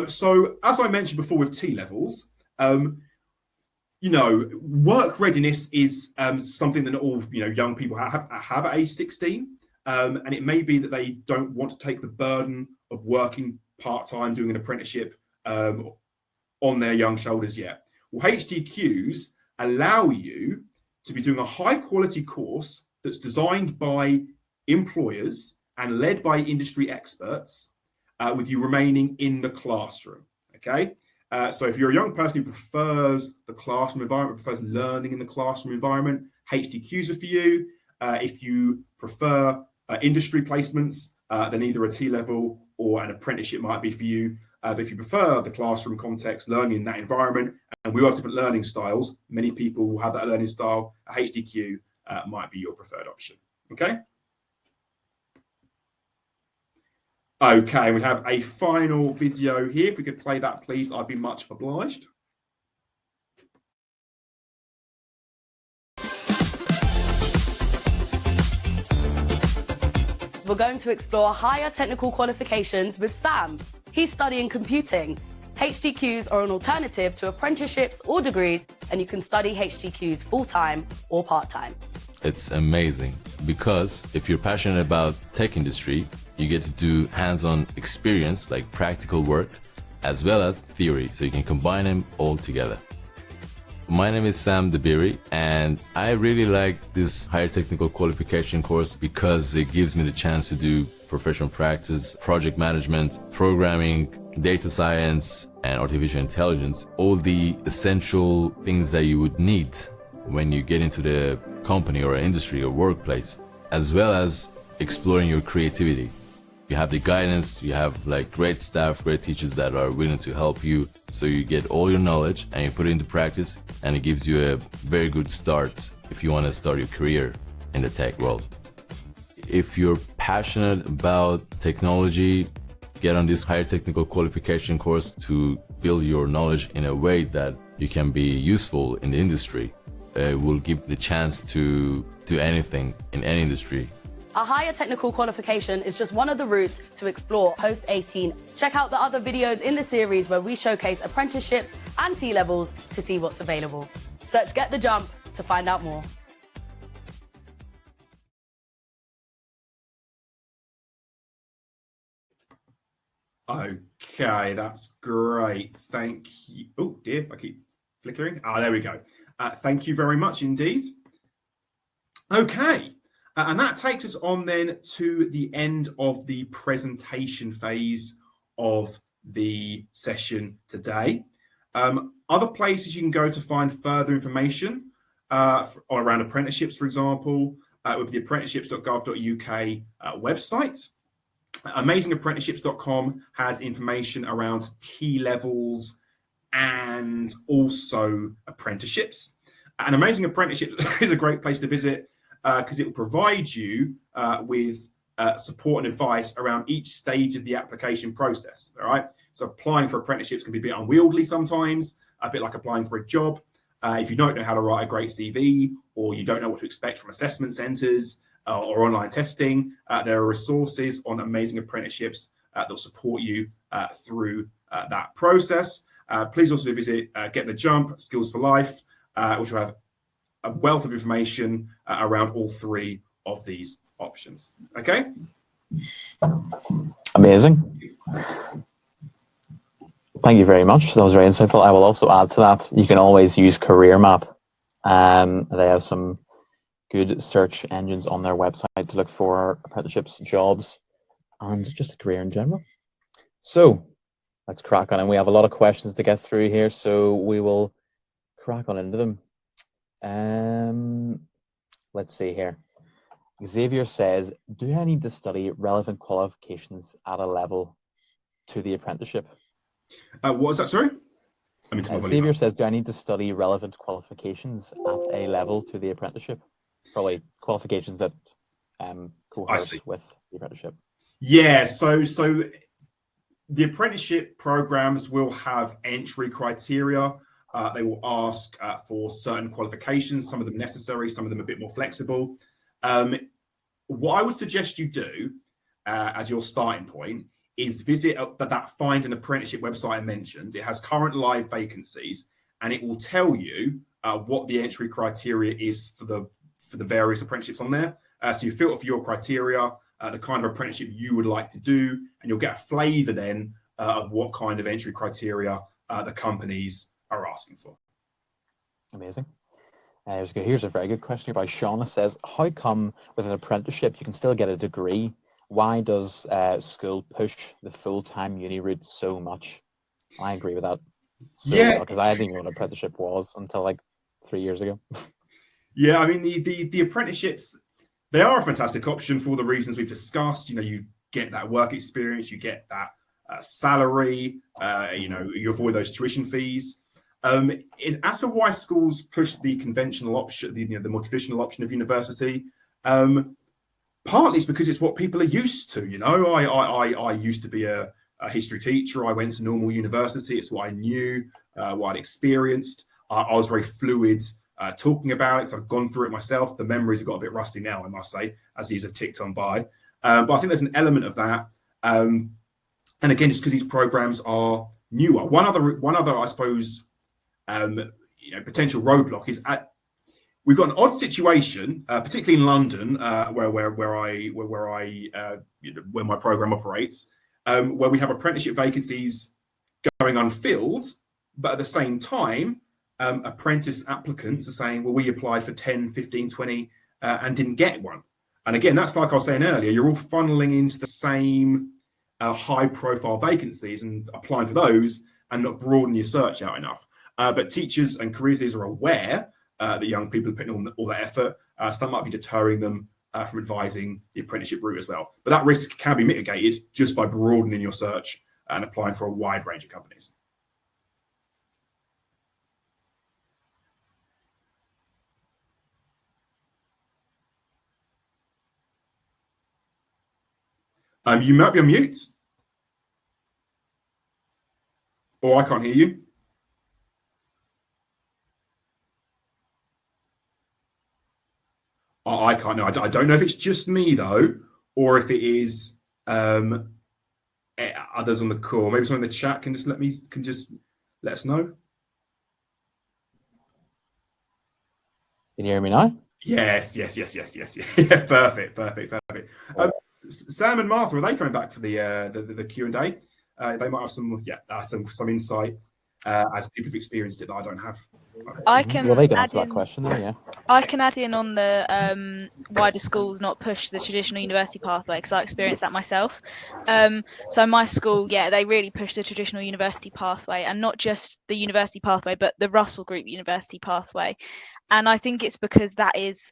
So as I mentioned before with T-levels, you know, work readiness is something that not all, you know, young people have at age 16. And it may be that they don't want to take the burden of working part-time, doing an apprenticeship on their young shoulders yet. Well, HTQs allow you to be doing a high-quality course that's designed by employers and led by industry experts, with you remaining in the classroom, okay? So if you're a young person who prefers the classroom environment, prefers learning in the classroom environment, HTQs are for you. If you prefer industry placements, then either a T-level or an apprenticeship might be for you. But if you prefer the classroom context, learning in that environment, and we all have different learning styles, many people will have that learning style, a HTQ might be your preferred option, okay? Okay, we have a final video here. If we could play that, please, I'd be much obliged. We're going to explore higher technical qualifications with Sam. He's studying computing. HTQs are an alternative to apprenticeships or degrees, and you can study HTQs full-time or part-time. It's amazing because if you're passionate about tech industry, you get to do hands-on experience like practical work as well as theory, so you can combine them all together. My name is Sam Debiri, and I really like this higher technical qualification course because it gives me the chance to do professional practice, project management, programming, data science, and artificial intelligence, all the essential things that you would need when you get into the company or industry or workplace, as well as exploring your creativity. You have the guidance, you have like great staff, great teachers that are willing to help you, so you get all your knowledge and you put it into practice, and it gives you a very good start if you want to start your career in the tech world. If you're passionate about technology, get on this higher technical qualification course to build your knowledge in a way that you can be useful in the industry. It will give the chance to do anything in any industry. A higher technical qualification is just one of the routes to explore post-18. Check out the other videos in the series where we showcase apprenticeships and T-levels to see what's available. Search Get the Jump to find out more. Okay, that's great. Thank you. Oh dear, I keep flickering. There we go. Thank you very much indeed. Okay, and that takes us on then to the end of the presentation phase of the session today. Other places you can go to find further information around apprenticeships, for example, would be the apprenticeships.gov.uk website. AmazingApprenticeships.com has information around T-levels and also apprenticeships. And Amazing Apprenticeships is a great place to visit because it will provide you with support and advice around each stage of the application process. All right. So applying for apprenticeships can be a bit unwieldy sometimes, a bit like applying for a job. If you don't know how to write a great CV, or you don't know what to expect from assessment centres or online testing, there are resources on Amazing Apprenticeships that will support you through that process. Please also visit Get the Jump, Skills for Life, which will have a wealth of information around all three of these options. Okay? Amazing. Thank you very much. That was very insightful. I will also add to that, you can always use Career Map. They have some good search engines on their website to look for apprenticeships, jobs, and just a career in general. So let's crack on. And we have a lot of questions to get through here, so we will crack on into them. Let's see here. Xavier says, do I need to study relevant qualifications at a level to the apprenticeship? What was that, sorry? Xavier says, do I need to study relevant qualifications at a level to the apprenticeship? Probably qualifications that cohorts with the apprenticeship. Yeah, so the apprenticeship programs will have entry criteria. They will ask for certain qualifications, some of them necessary, some of them a bit more flexible. What I would suggest you do as your starting point is visit that Find an Apprenticeship website I mentioned. It has current live vacancies, and it will tell you what the entry criteria is for the various apprenticeships on there. So you filter for your criteria, the kind of apprenticeship you would like to do, and you'll get a flavour then of what kind of entry criteria the companies are asking for. Amazing. Here's a very good question by Shauna. Says, how come with an apprenticeship you can still get a degree? Why does school push the full-time uni route so much? I agree with that. So, because I didn't know what an apprenticeship was until like 3 years ago. Yeah, I mean, the apprenticeships, they are a fantastic option for the reasons we've discussed. You know, you get that work experience, you get that salary, you avoid those tuition fees. As for why schools push the conventional option, the more traditional option of university, partly it's because it's what people are used to. You know, I used to be a history teacher. I went to normal university. It's what I knew, what I'd experienced. I was very fluid talking about it. So I've gone through it myself. The memories have got a bit rusty now, I must say, as these have ticked on by. But I think there's an element of that. And again, just because these programs are newer. One other, I suppose, potential roadblock is we've got an odd situation, particularly in London, where my program operates, where we have apprenticeship vacancies going unfilled, but at the same time, apprentice applicants are saying, well, we applied for 10, 15, 20 and didn't get one. And again, that's like I was saying earlier, you're all funneling into the same high profile vacancies and applying for those and not broaden your search out enough. But teachers and careers leaders are aware that young people are putting on all that effort, so that might be deterring them from advising the apprenticeship route as well. But that risk can be mitigated just by broadening your search and applying for a wide range of companies. You might be on mute. Or I can't hear you. I can't know. I don't know if it's just me though, or if it is others on the call. Maybe someone in the chat can just let us know. Can you hear me now? Yes. Yeah, perfect. Sam and Martha, are they coming back for the Q&A? They might have some insight as people have experienced it that I don't have. I Well, they can can add answer that in. question there, yeah. I can add in on the why do schools not push the traditional university pathway, because I experienced that myself. So my school, yeah, they really push the traditional university pathway, and not just the university pathway, but the Russell Group university pathway. And I think it's because that is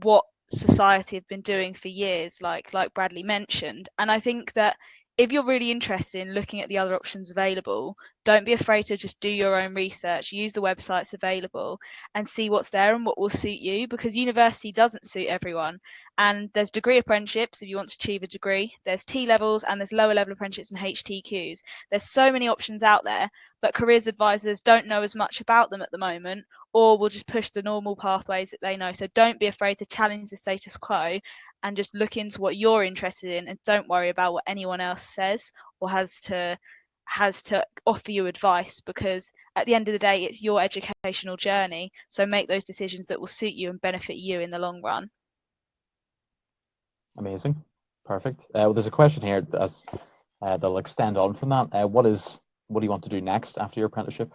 what society have been doing for years, like Bradley mentioned. And I think that if you're really interested in looking at the other options available, don't be afraid to just do your own research, use the websites available and see what's there and what will suit you, because university doesn't suit everyone. And there's degree apprenticeships if you want to achieve a degree, there's T levels, and there's lower level apprenticeships and HTQs. There's so many options out there, but careers advisors don't know as much about them at the moment, or will just push the normal pathways that they know. So don't be afraid to challenge the status quo and just look into what you're interested in, and don't worry about what anyone else says or has to offer you advice, because at the end of the day it's your educational journey. So make those decisions that will suit you and benefit you in the long run. Amazing. Perfect. Well, there's a question here as that'll extend on from that. What do you want to do next after your apprenticeship?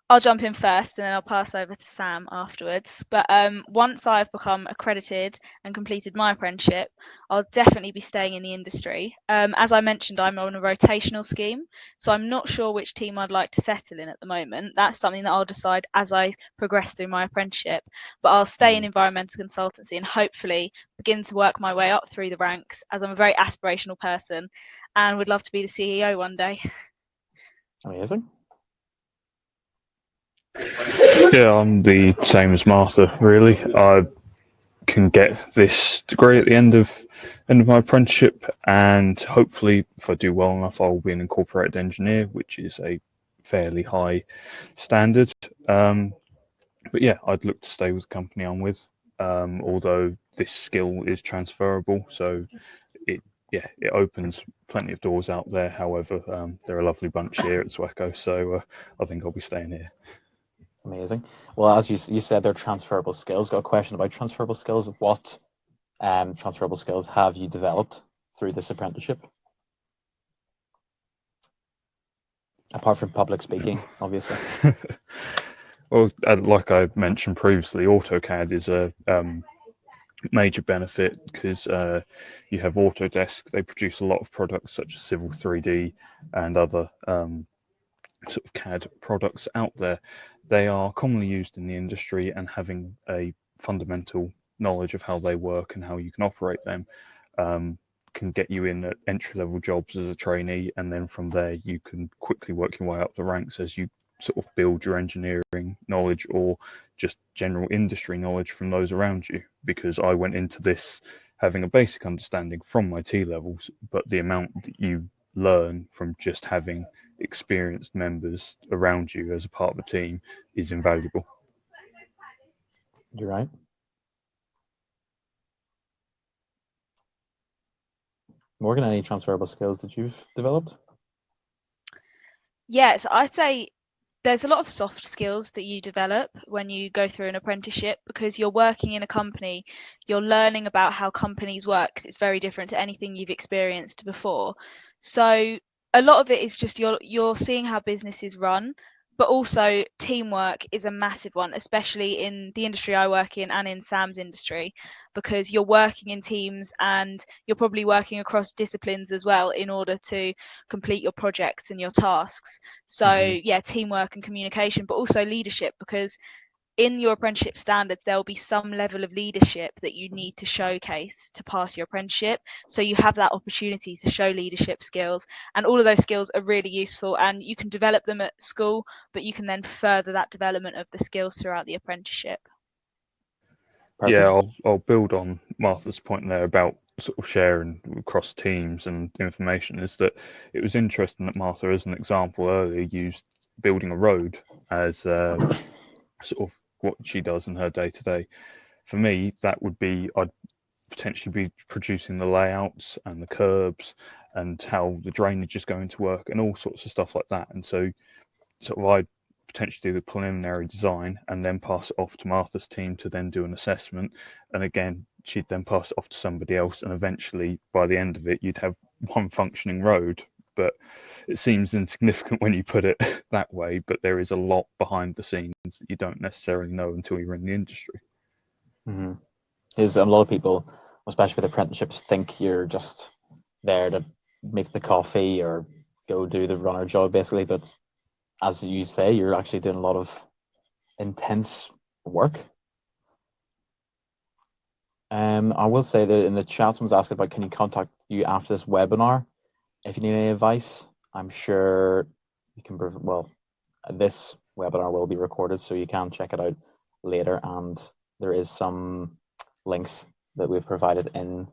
I'll jump in first and then I'll pass over to Sam afterwards. But once I've become accredited and completed my apprenticeship, I'll definitely be staying in the industry. As I mentioned, I'm on a rotational scheme, so I'm not sure which team I'd like to settle in at the moment. That's something that I'll decide as I progress through my apprenticeship. But I'll stay in environmental consultancy and hopefully begin to work my way up through the ranks, as I'm a very aspirational person and would love to be the CEO one day. Amazing. Yeah, I'm the same as Martha, really. I can get this degree at the end of my apprenticeship, and hopefully, if I do well enough, I will be an incorporated engineer, which is a fairly high standard. But yeah, I'd look to stay with the company I'm with, although this skill is transferable, so it opens plenty of doors out there. However, they're a lovely bunch here at Sweco, so I think I'll be staying here. Amazing. Well, as you said, they're transferable skills. Got a question about transferable skills. What transferable skills have you developed through this apprenticeship? Apart from public speaking, obviously. Well, like I mentioned previously, AutoCAD is a major benefit because you have Autodesk. They produce a lot of products such as Civil 3D and other sort of CAD products out there. They are commonly used in the industry, and having a fundamental knowledge of how they work and how you can operate them can get you in at entry-level jobs as a trainee, and then from there you can quickly work your way up the ranks as you sort of build your engineering knowledge or just general industry knowledge from those around you. Because I went into this having a basic understanding from my T levels, but the amount that you learn from just having experienced members around you as a part of the team is invaluable. You're right. Morgan, any transferable skills that you've developed? Yes, I'd say there's a lot of soft skills that you develop when you go through an apprenticeship, because you're working in a company, you're learning about how companies work, 'cause it's very different to anything you've experienced before. So a lot of it is just you're seeing how businesses run, but also teamwork is a massive one, especially in the industry I work in and in Sam's industry, because you're working in teams and you're probably working across disciplines as well in order to complete your projects and your tasks. So yeah, teamwork and communication, but also leadership, because in your apprenticeship standards there will be some level of leadership that you need to showcase to pass your apprenticeship, so you have that opportunity to show leadership skills, and all of those skills are really useful, and you can develop them at school, but you can then further that development of the skills throughout the apprenticeship. Perfect. Yeah, I'll build on Martha's point there about sort of sharing across teams and information. Is that it was interesting that Martha, as an example earlier, used building a road as sort of what she does in her day to day. For me, that would be, I'd potentially be producing the layouts and the curbs and how the drainage is going to work and all sorts of stuff like that. And so sort of I'd potentially do the preliminary design and then pass it off to Martha's team to then do an assessment. And again, she'd then pass it off to somebody else. And eventually, by the end of it, you'd have one functioning road. But it seems insignificant when you put it that way, but there is a lot behind the scenes that you don't necessarily know until you're in the industry. Mm-hmm. Because a lot of people, especially with apprenticeships, think you're just there to make the coffee or go do the runner job, basically. But as you say, you're actually doing a lot of intense work. I will say that in the chat, someone's asking about, can you contact you after this webinar if you need any advice? I'm sure you can. Well, this webinar will be recorded, so you can check it out later, and there is some links that we've provided in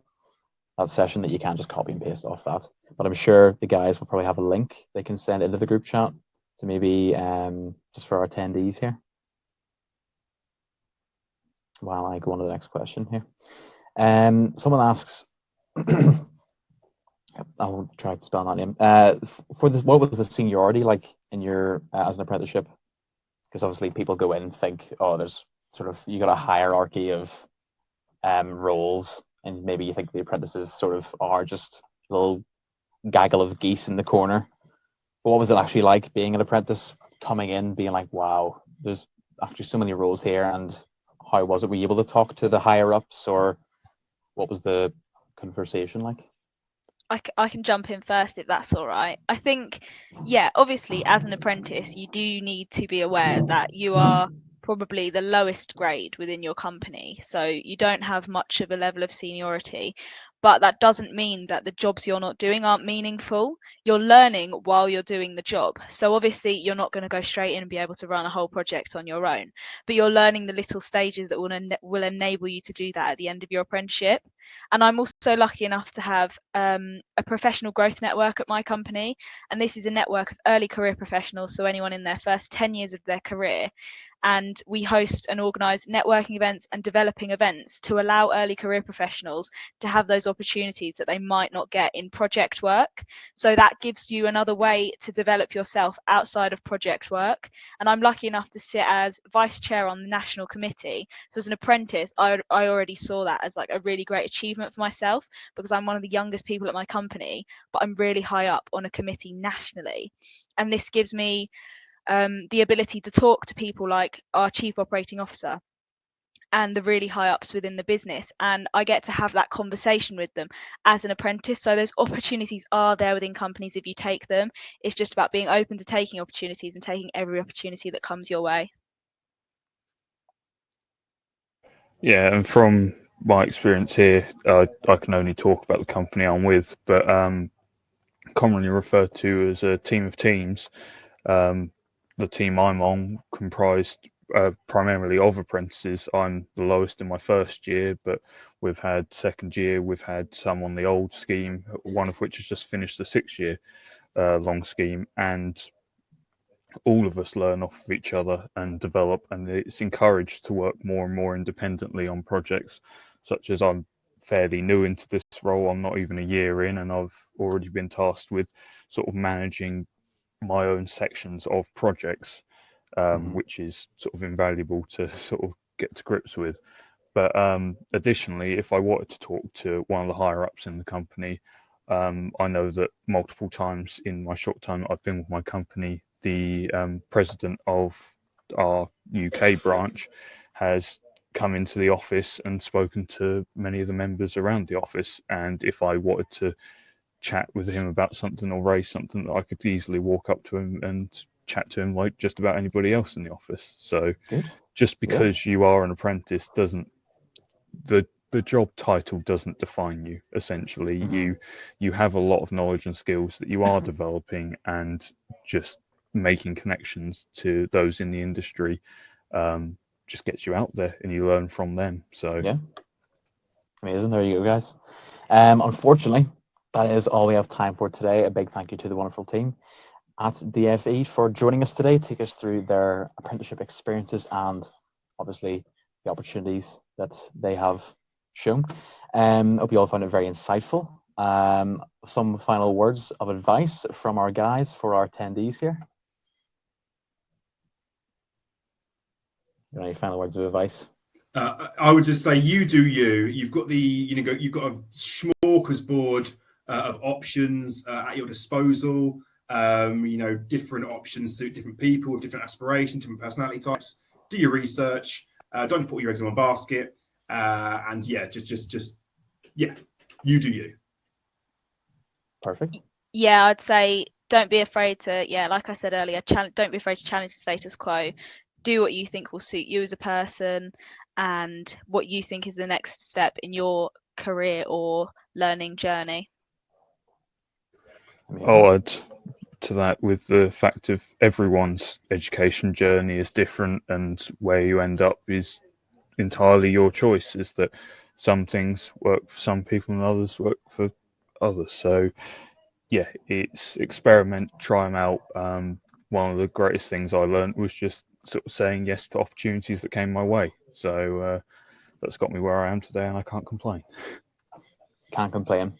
that session that you can just copy and paste off that. But I'm sure the guys will probably have a link they can send into the group chat to maybe just for our attendees here. While I go on to the next question here. Someone asks, I'll try to spell that name. For this, what was the seniority like in your as an apprenticeship? Because obviously people go in and think, oh, there's sort of, you got a hierarchy of roles, and maybe you think the apprentices sort of are just a little gaggle of geese in the corner. But what was it actually like being an apprentice, coming in, being like, wow, there's actually so many roles here, and how was it? Were you able to talk to the higher ups, or what was the conversation like? I can jump in first if that's all right. I think, yeah, obviously as an apprentice, you do need to be aware that you are probably the lowest grade within your company. So you don't have much of a level of seniority, but that doesn't mean that the jobs you're not doing aren't meaningful. You're learning while you're doing the job. So obviously you're not going to go straight in and be able to run a whole project on your own, but you're learning the little stages that will enable you to do that at the end of your apprenticeship. And I'm also lucky enough to have a professional growth network at my company. And this is a network of early career professionals, so anyone in their first 10 years of their career. And we host and organise networking events and developing events to allow early career professionals to have those opportunities that they might not get in project work. So that gives you another way to develop yourself outside of project work. And I'm lucky enough to sit as vice chair on the national committee. So as an apprentice, I already saw that as like a really great achievement for myself, because I'm one of the youngest people at my company, but I'm really high up on a committee nationally. And this gives me the ability to talk to people like our chief operating officer and the really high ups within the business, and I get to have that conversation with them as an apprentice. So those opportunities are there within companies if you take them. It's just about being open to taking opportunities and taking every opportunity that comes your way. Yeah, and from my experience here, I can only talk about the company I'm with, but commonly referred to as a team of teams. The team I'm on comprised primarily of apprentices. I'm the lowest in my first year, but we've had second year, we've had some on the old scheme, one of which has just finished the 6-year long scheme, and all of us learn off of each other and develop, and it's encouraged to work more and more independently on projects, such as I'm fairly new into this role. I'm not even a year in, and I've already been tasked with sort of managing my own sections of projects, which is sort of invaluable to sort of get to grips with. But additionally, if I wanted to talk to one of the higher ups in the company, I know that multiple times in my short time I've been with my company, the president of our UK branch has come into the office and spoken to many of the members around the office. And if I wanted to chat with him about something or raise something, I could easily walk up to him and chat to him like just about anybody else in the office. So just because you are an apprentice doesn't, the job title doesn't define you. Essentially, you have a lot of knowledge and skills that you are developing, and just making connections to those in the industry just gets you out there and you learn from them. So yeah, amazing. There you go, guys. Unfortunately, that is all we have time for today. A big thank you to the wonderful team at DFE for joining us today, take us through their apprenticeship experiences and obviously the opportunities that they have shown. Hope you all found it very insightful. Some final words of advice from our guys for our attendees here. Any final words of advice? I would just say, you do you. You've got you've got a smorgasbord of options at your disposal. Different options suit different people with different aspirations, different personality types. Do your research. Don't put your eggs in one basket. And yeah, you do you. Perfect. Yeah, I'd say don't be afraid to, like I said earlier, don't be afraid to challenge the status quo. Do what you think will suit you as a person and what you think is the next step in your career or learning journey. I'll add to that with the fact of everyone's education journey is different, and where you end up is entirely your choice. Is that some things work for some people and others work for others. So yeah, it's experiment, try them out. One of the greatest things I learned was just sort of saying yes to opportunities that came my way. So that's got me where I am today, and I can't complain. Can't complain.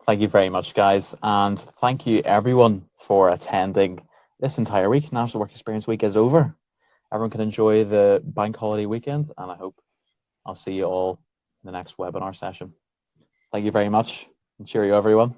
Thank you very much, guys. And thank you, everyone, for attending this entire week. National Work Experience Week is over. Everyone can enjoy the bank holiday weekend, and I hope I'll see you all in the next webinar session. Thank you very much, and cheerio, everyone.